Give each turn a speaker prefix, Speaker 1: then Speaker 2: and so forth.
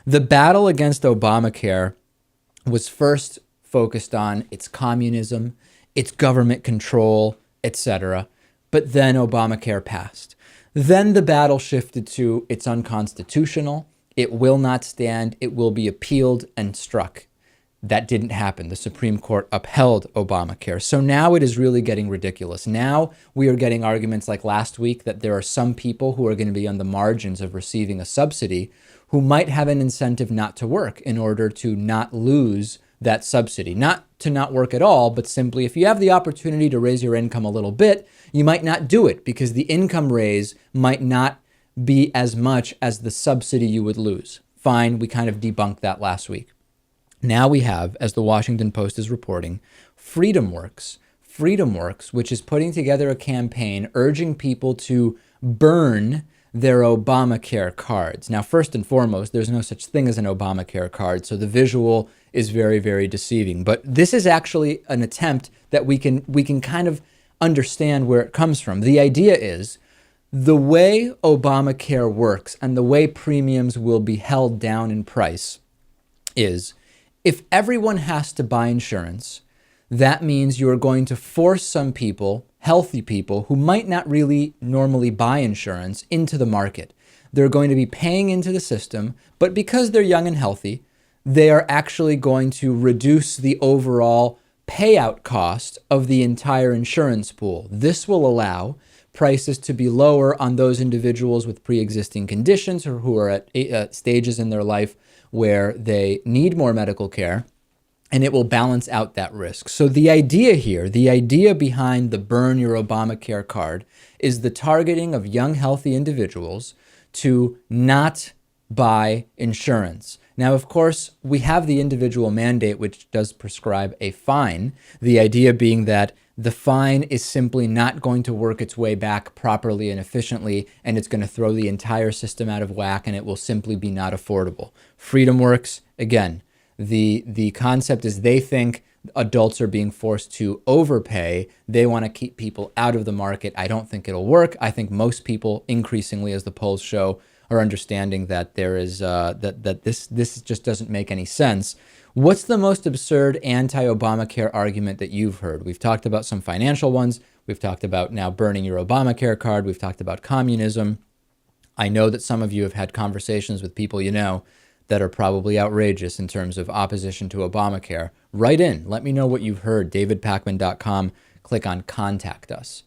Speaker 1: The battle against Obamacare was first focused on its communism, its government control, etc. But then Obamacare passed. Then the battle shifted to it's unconstitutional, it will not stand, it will be appealed and struck. That didn't happen. The Supreme Court upheld Obamacare. So now it is really getting ridiculous. Now we are getting arguments like last week that there are some people who are going to be on the margins of receiving a subsidy who might have an incentive not to work in order to not lose that subsidy. Not to not work at all, but simply if you have the opportunity to raise your income a little bit, you might not do it because the income raise might not be as much as the subsidy you would lose. Fine, we kind of debunked that last week. Now we have, as the Washington Post is reporting, FreedomWorks, which is putting together a campaign urging people to burn their Obamacare cards. Now, first and foremost, there's no such thing as an Obamacare card, so the visual is very, very deceiving. But this is actually an attempt that we can kind of understand where it comes from. The idea is the way Obamacare works and the way premiums will be held down in price is if everyone has to buy insurance, that means you are going to force some people, healthy people, who might not really normally buy insurance into the market. They're going to be paying into the system, but because they're young and healthy, they are actually going to reduce the overall payout cost of the entire insurance pool. This will allow prices to be lower on those individuals with pre-existing conditions or who are at stages in their life where they need more medical care, and it will balance out that risk. So the idea here, the idea behind the Burn Your Obamacare card is the targeting of young, healthy individuals to not buy insurance. Now, of course, we have the individual mandate, which does prescribe a fine, the idea being that the fine is simply not going to work its way back properly and efficiently, and it's going to throw the entire system out of whack, and it will simply be not affordable. FreedomWorks, again, the concept is they think adults are being forced to overpay. They want to keep people out of the market. I don't think it'll work. I think most people, increasingly, as the polls show, are understanding that there is that this just doesn't make any sense. What's the most absurd anti-Obamacare argument that you've heard? We've talked about some financial ones. We've talked about now burning your Obamacare card. We've talked about communism. I know that some of you have had conversations with people you know that are probably outrageous in terms of opposition to Obamacare. Write in. Let me know what you've heard. davidpakman.com. Click on Contact Us.